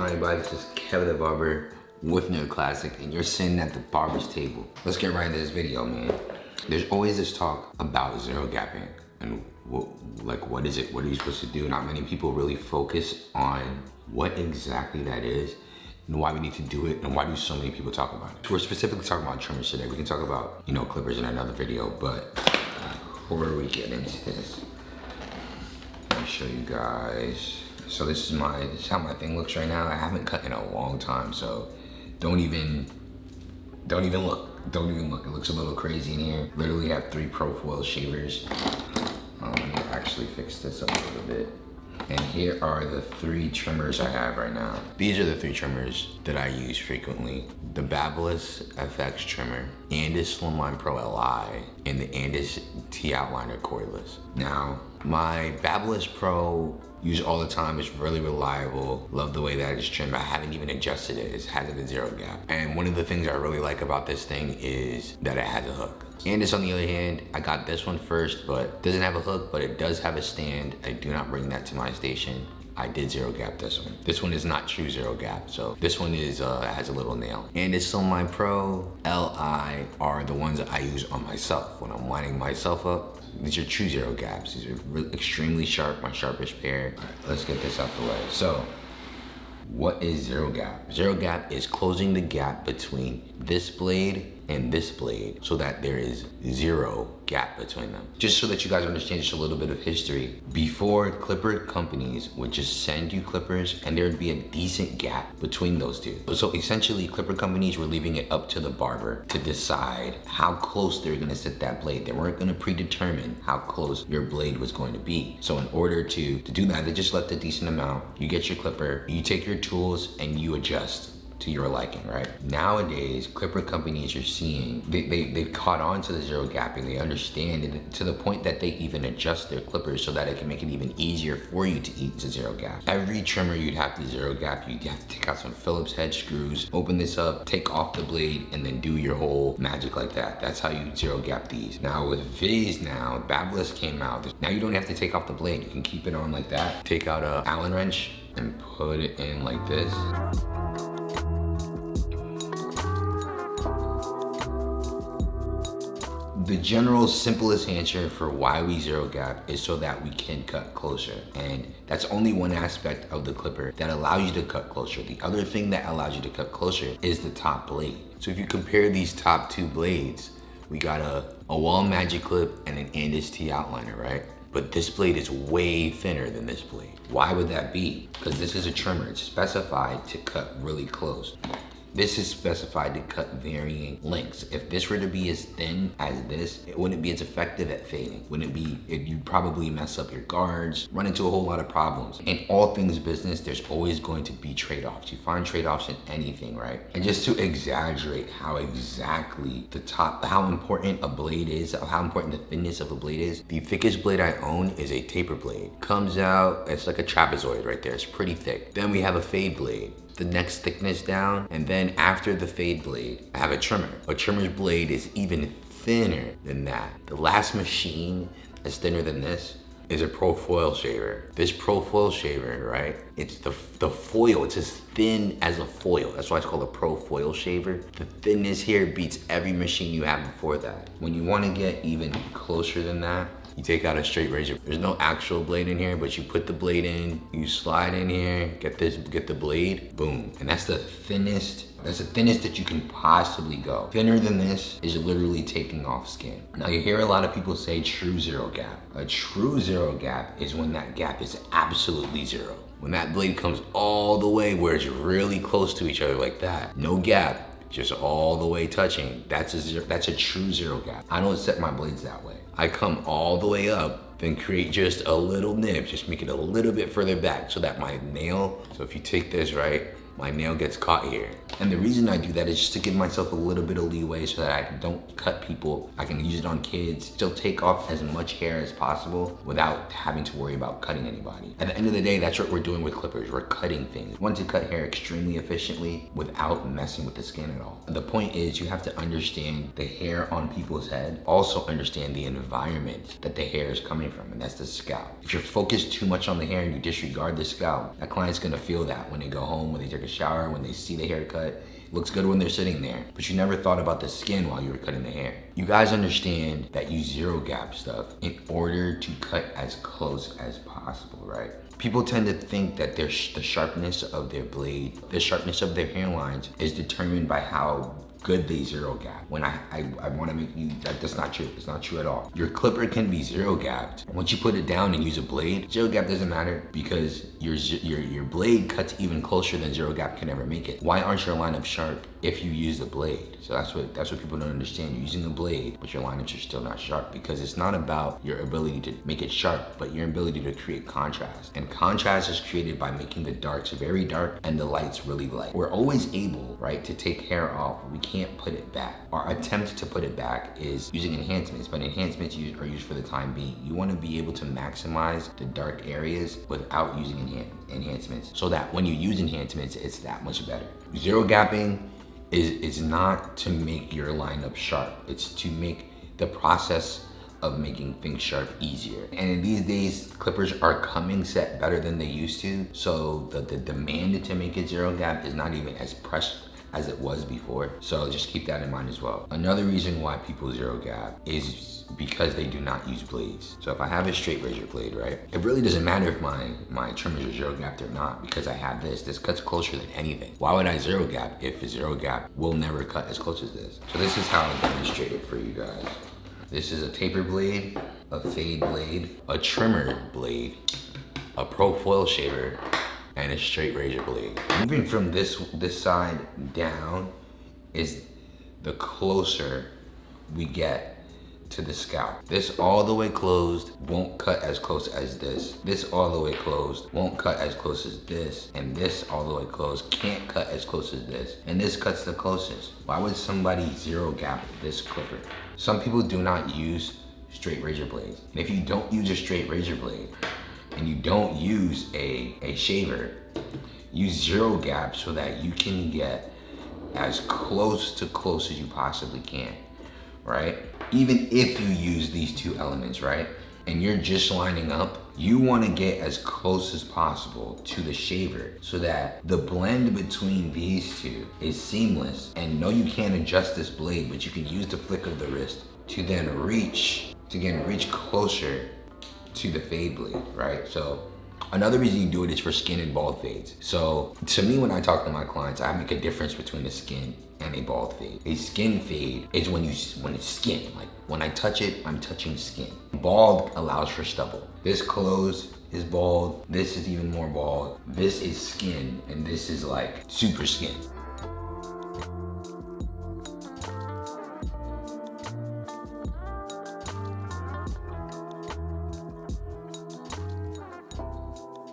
on, everybody? This is Kevin the Barber with Nerd Classic, and you're sitting at the barber's table. Let's get right into this video, man. There's always this talk about zero gapping and what is it? What are you supposed to do? Not many people really focus on what exactly that is and why we need to do it and why do so many people talk about it. We're specifically talking about trimmers today. We can talk about, clippers in another video, but before we get into this, let me show you guys. So this is how my thing looks right now. I haven't cut in a long time, so don't even look. Don't even look. It looks a little crazy in here. Literally have 3 profile shavers. Let me actually fix this up a little bit. And here are the 3 trimmers I have right now. These are the 3 trimmers that I use frequently. The Babyliss FX trimmer, Andis Slimline Pro Li, and the Andis T-Outliner cordless. Now, my Babyliss Pro use all the time. It's really reliable. Love the way that it's trimmed. I haven't even adjusted it. It has a zero gap. And one of the things I really like about this thing is that it has a hook. Andis, on the other hand, I got this one first, but it doesn't have a hook, but it does have a stand. I do not bring that to my station. I did zero gap this one. This one is not true zero gap, so this one is has a little nail. And it's Slimline Pro, Li are the ones that I use on myself when I'm winding myself up. These are true zero gaps. These are really extremely sharp, my sharpest pair. All right, let's get this out the way. So, what is zero gap? Zero gap is closing the gap between this blade and this blade so that there is 0 gap between them. Just so that you guys understand just a little bit of history. Before, clipper companies would just send you clippers and there would be a decent gap between those two. So essentially, clipper companies were leaving it up to the barber to decide how close they were gonna set that blade. They weren't gonna predetermine how close your blade was going to be. So in order to do that, they just left a decent amount. You get your clipper, you take your tools and you adjust to your liking, right? Nowadays, clipper companies are seeing, they've caught on to the zero gapping. They understand it to the point that they even adjust their clippers so that it can make it even easier for you to eat to zero gap. Every trimmer you'd have to zero gap, you'd have to take out some Phillips head screws, open this up, take off the blade, and then do your whole magic like that. That's how you zero gap these. Now with Viz now, Babyliss came out. Now you don't have to take off the blade. You can keep it on like that. Take out a Allen wrench and put it in like this. The general simplest answer for why we zero gap is so that we can cut closer. And that's only one aspect of the clipper that allows you to cut closer. The other thing that allows you to cut closer is the top blade. So if you compare these top 2 blades, we got a Wall Magic Clip and an Andis T-Outliner, right? But this blade is way thinner than this blade. Why would that be? Because this is a trimmer. It's specified to cut really close. This is specified to cut varying lengths. If this were to be as thin as this, it wouldn't be as effective at fading. You'd probably mess up your guards, run into a whole lot of problems. In all things business, there's always going to be trade-offs. You find trade-offs in anything, right? And just to exaggerate how exactly how important a blade is, how important the thinness of a blade is, the thickest blade I own is a taper blade. Comes out, it's like a trapezoid right there. It's pretty thick. Then we have a fade blade. The next thickness down, and then after the fade blade, I have a trimmer. A trimmer's blade is even thinner than that. The last machine that's thinner than this is a pro foil shaver. This pro foil shaver, right? It's the foil, it's as thin as a foil. That's why it's called a pro foil shaver. The thinness here beats every machine you had before that. When you wanna get even closer than that, you take out a straight razor. There's no actual blade in here, but you put the blade in, you slide in here, get the blade, boom. And that's the thinnest that you can possibly go. Thinner than this is literally taking off skin. Now you hear a lot of people say true zero gap. A true zero gap is when that gap is absolutely 0. When that blade comes all the way where it's really close to each other like that. No gap, just all the way touching. That's a true zero gap. I don't set my blades that way. I come all the way up, then create just a little nib, just make it a little bit further back so that my nail, so if you take this, right, my nail gets caught here. And the reason I do that is just to give myself a little bit of leeway so that I don't cut people. I can use it on kids, still take off as much hair as possible without having to worry about cutting anybody. At the end of the day, that's what we're doing with clippers. We're cutting things. We want to cut hair extremely efficiently without messing with the skin at all. The point is you have to understand the hair on people's head, also understand the environment that the hair is coming from, and that's the scalp. If you're focused too much on the hair and you disregard the scalp, that client's gonna feel that when they go home, when they take a shower, when they see the haircut. It looks good when they're sitting there, but you never thought about the skin while you were cutting the hair. You guys understand that you zero gap stuff in order to cut as close as possible, right? People tend to think that the sharpness of their blade, the sharpness of their hairlines is determined by how good they zero gap. When I want to make you, that's not true. It's not true at all. Your clipper can be zero gapped. Once you put it down and use a blade, zero gap doesn't matter because your blade cuts even closer than zero gap can ever make it. Why aren't your lineups sharp if you use a blade? So that's what people don't understand. You're using a blade, but your lineups are still not sharp because it's not about your ability to make it sharp, but your ability to create contrast. And contrast is created by making the darks very dark and the lights really light. We're always able, right, to take hair off. We can't put it back. Our attempt to put it back is using enhancements, but enhancements are used for the time being. You want to be able to maximize the dark areas without using enhancements, so that when you use enhancements, it's that much better. Zero gapping is not to make your lineup sharp. It's to make the process of making things sharp easier. And in these days, clippers are coming set better than they used to. So the demand to make it zero gap is not even as pressed as it was before. So just keep that in mind as well. Another reason why people zero gap is because they do not use blades. So if I have a straight razor blade, right, it really doesn't matter if my trimmers are zero gapped or not, because I have this cuts closer than anything. Why would I zero gap if a zero gap will never cut as close as this? So this is how I demonstrate it for you guys. This is a taper blade, a fade blade, a trimmer blade, a pro foil shaver, and a straight razor blade. Moving from this side down is the closer we get to the scalp. This all the way closed won't cut as close as this. This all the way closed won't cut as close as this. And this all the way closed can't cut as close as this. And this cuts the closest. Why would somebody zero gap this clipper? Some people do not use straight razor blades. And if you don't use a straight razor blade, and you don't use a shaver, use zero gap so that you can get as close as you possibly can, right? Even if you use these two elements, right? And you're just lining up, you wanna get as close as possible to the shaver so that the blend between these two is seamless. And no, you can't adjust this blade, but you can use the flick of the wrist to then reach closer to the fade blade, right? So another reason you do it is for skin and bald fades. So to me, when I talk to my clients, I make a difference between a skin and a bald fade. A skin fade is when it's skin. Like when I touch it, I'm touching skin. Bald allows for stubble. This closed is bald. This is even more bald. This is skin, and this is like super skin.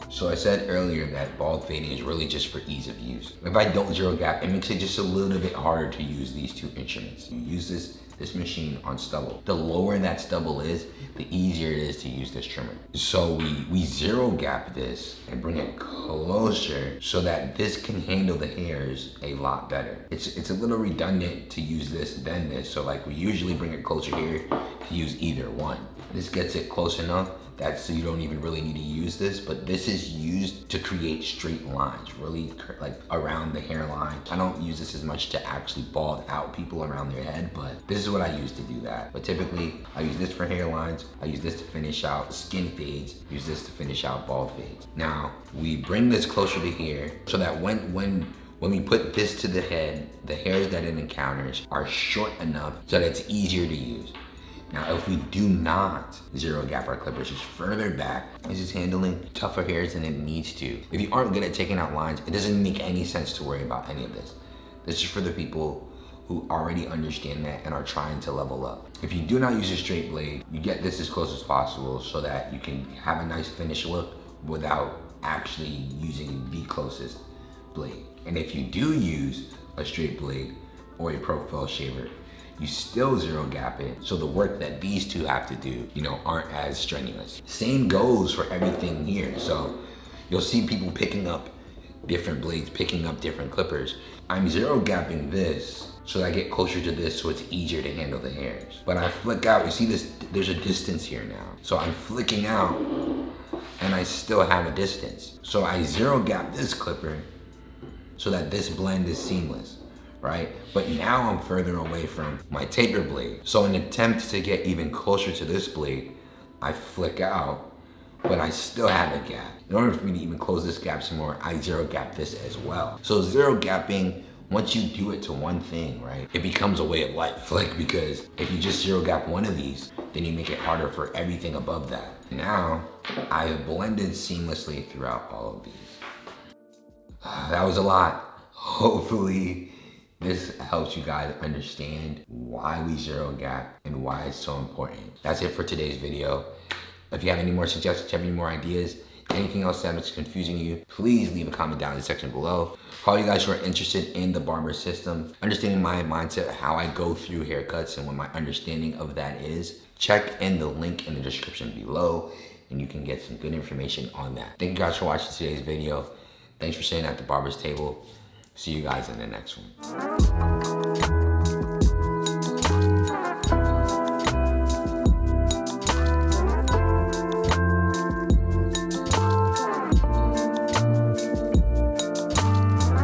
So I said earlier that bald fading is really just for ease of use. If I don't zero gap, it makes it just a little bit harder to use these two instruments. You use this machine on stubble. The lower that stubble is, the easier it is to use this trimmer. So we zero gap this and bring it closer so that this can handle the hairs a lot better. It's a little redundant to use this then this. So like we usually bring it closer here to use either one. This gets it close enough so you don't even really need to use this, but this is used to create straight lines, really like around the hairline. I don't use this as much to actually bald out people around their head, but this is what I use to do that. But typically, I use this for hairlines, I use this to finish out skin fades, use this to finish out bald fades. Now, we bring this closer to here so that when we put this to the head, the hairs that it encounters are short enough so that it's easier to use. Now, if we do not zero gap our clippers, just further back, it's just handling tougher hairs than it needs to. If you aren't good at taking out lines, it doesn't make any sense to worry about any of this. This is for the people who already understand that and are trying to level up. If you do not use a straight blade, you get this as close as possible so that you can have a nice finished look without actually using the closest blade. And if you do use a straight blade or a profile shaver, you still zero gap it, so the work that these two have to do, aren't as strenuous. Same goes for everything here. So you'll see people picking up different blades, picking up different clippers. I'm zero gapping this so that I get closer to this so it's easier to handle the hairs. But I flick out, you see this, there's a distance here now. So I'm flicking out and I still have a distance. So I zero gap this clipper so that this blend is seamless, right? But now I'm further away from my taper blade. So in an attempt to get even closer to this blade, I flick out, but I still have a gap. In order for me to even close this gap some more, I zero gap this as well. So zero gapping, once you do it to one thing, right, it becomes a way of life. Like, because if you just zero gap one of these, then you make it harder for everything above that. Now, I have blended seamlessly throughout all of these. That was a lot. Hopefully, this helps you guys understand why we zero gap and why it's so important. That's it for today's video. If you have any more suggestions, have any more ideas, anything else that's confusing you, please leave a comment down in the section below. For all you guys who are interested in the Barber system, understanding my mindset, how I go through haircuts and what my understanding of that is, check in the link in the description below and you can get some good information on that. Thank you guys for watching today's video. Thanks for sitting at the barber's table. See you guys in the next one.